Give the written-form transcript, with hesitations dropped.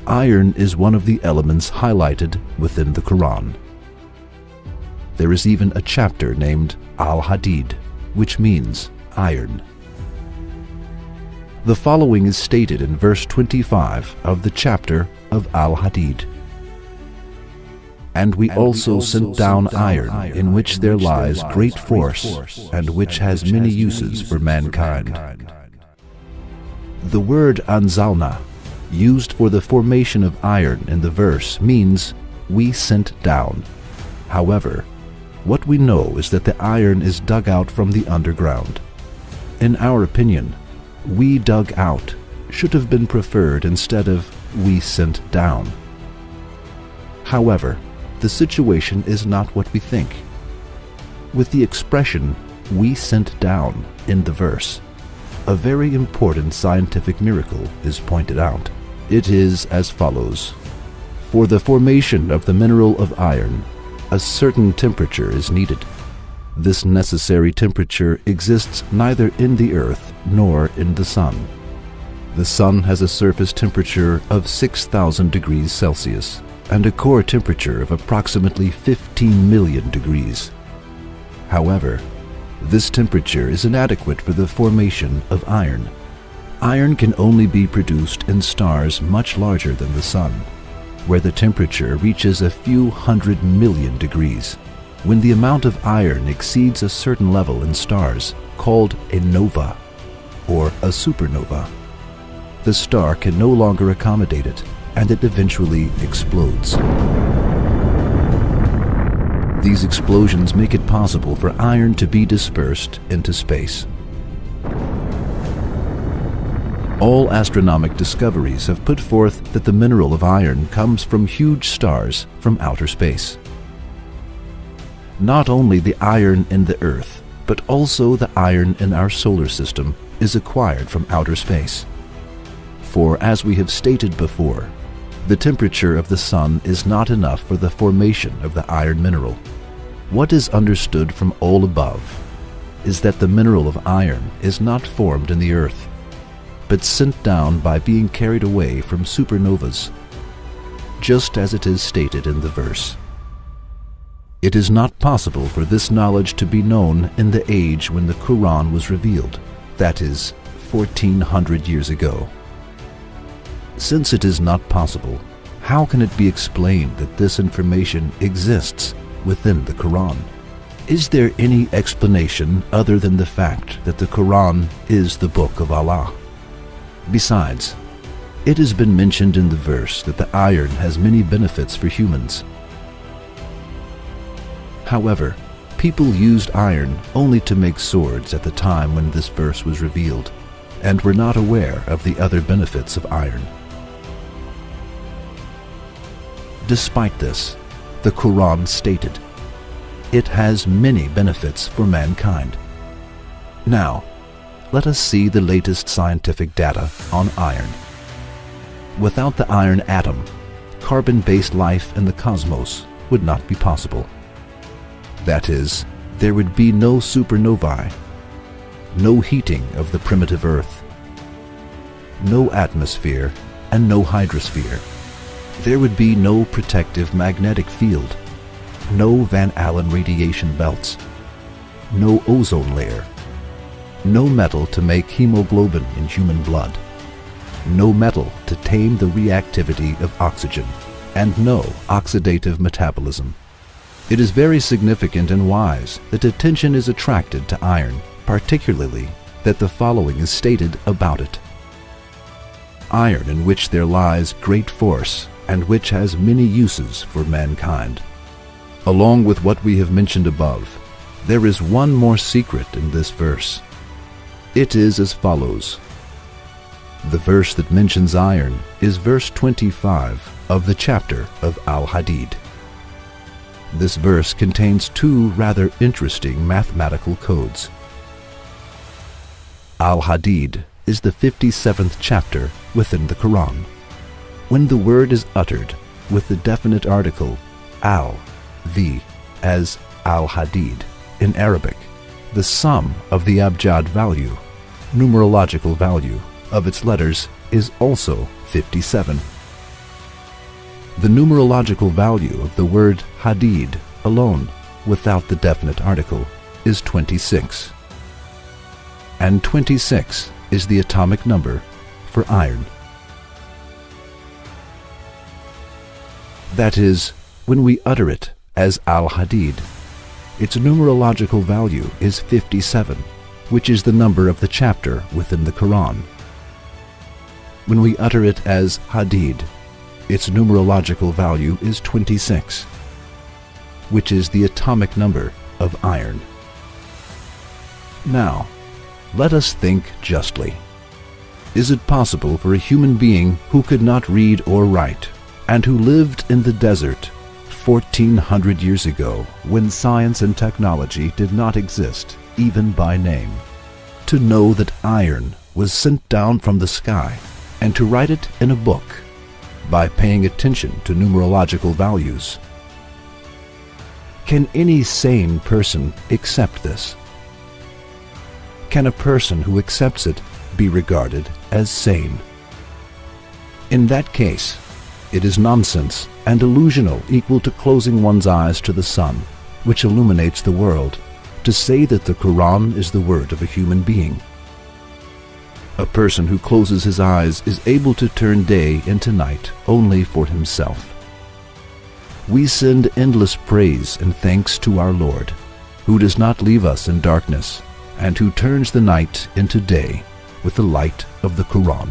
iron is one of the elements highlighted within the Quran. There is even a chapter named Al-Hadid, which means iron. The following is stated in verse 25 of the chapter of Al-Hadid. And we also sent down iron, in which there lies great force, and which has many uses for mankind. The word anzalna, used for the formation of iron in the verse, means we sent down. However, what we know is that the iron is dug out from the underground. In our opinion, we dug out should have been preferred instead of we sent down. However, the situation is not what we think. With the expression we sent down in the verse, a very important scientific miracle is pointed out. It is as follows. For the formation of the mineral of iron, a certain temperature is needed. This necessary temperature exists neither in the earth nor in the sun. The sun has a surface temperature of 6,000 degrees Celsius and a core temperature of approximately 15 million degrees. However, this temperature is inadequate for the formation of iron. Iron can only be produced in stars much larger than the sun, where the temperature reaches a few 100 million degrees. When the amount of iron exceeds a certain level in stars, called a nova or a supernova, the star can no longer accommodate it, and it eventually explodes. These explosions make it possible for iron to be dispersed into space. All astronomic discoveries have put forth that the mineral of iron comes from huge stars from outer space. Not only the iron in the Earth, but also the iron in our solar system is acquired from outer space. For as we have stated before, the temperature of the sun is not enough for the formation of the iron mineral. What is understood from all above is that the mineral of iron is not formed in the earth, but sent down by being carried away from supernovas, just as it is stated in the verse. It is not possible for this knowledge to be known in the age when the Quran was revealed, that is, 1400 years ago. Since it is not possible, how can it be explained that this information exists within the Quran? Is there any explanation other than the fact that the Quran is the book of Allah? Besides, it has been mentioned in the verse that the iron has many benefits for humans. However, people used iron only to make swords at the time when this verse was revealed, and were not aware of the other benefits of iron. Despite this, the Quran stated, it has many benefits for mankind. Now, let us see the latest scientific data on iron. Without the iron atom, carbon-based life in the cosmos would not be possible. That is, there would be no supernovae, no heating of the primitive Earth, no atmosphere, and no hydrosphere. There would be no protective magnetic field, no Van Allen radiation belts, no ozone layer, no metal to make hemoglobin in human blood, no metal to tame the reactivity of oxygen, and no oxidative metabolism. It is very significant and wise that attention is attracted to iron, particularly that the following is stated about it. Iron in which there lies great force, and which has many uses for mankind. Along with what we have mentioned above, there is one more secret in this verse. It is as follows. The verse that mentions iron is verse 25 of the chapter of Al-Hadid. This verse contains two rather interesting mathematical codes. Al-Hadid is the 57th chapter within the Quran. When the word is uttered with the definite article al, the, as al-hadid in Arabic, the sum of the abjad value, numerological value, of its letters is also 57. The numerological value of the word hadid alone, without the definite article, is 26. And 26 is the atomic number for iron. That is, when we utter it as al-hadid, its numerological value is 57, which is the number of the chapter within the Quran. When we utter it as hadid, its numerological value is 26, which is the atomic number of iron. Now, let us think justly. Is it possible for a human being who could not read or write, and who lived in the desert 1400 years ago, when science and technology did not exist, even by name, to know that iron was sent down from the sky, and to write it in a book by paying attention to numerological values? Can any sane person accept this? Can a person who accepts it be regarded as sane? In that case, it is nonsense and delusional equal to closing one's eyes to the sun, which illuminates the world, to say that the Quran is the word of a human being. A person who closes his eyes is able to turn day into night only for himself. We send endless praise and thanks to our Lord, who does not leave us in darkness, and who turns the night into day with the light of the Quran.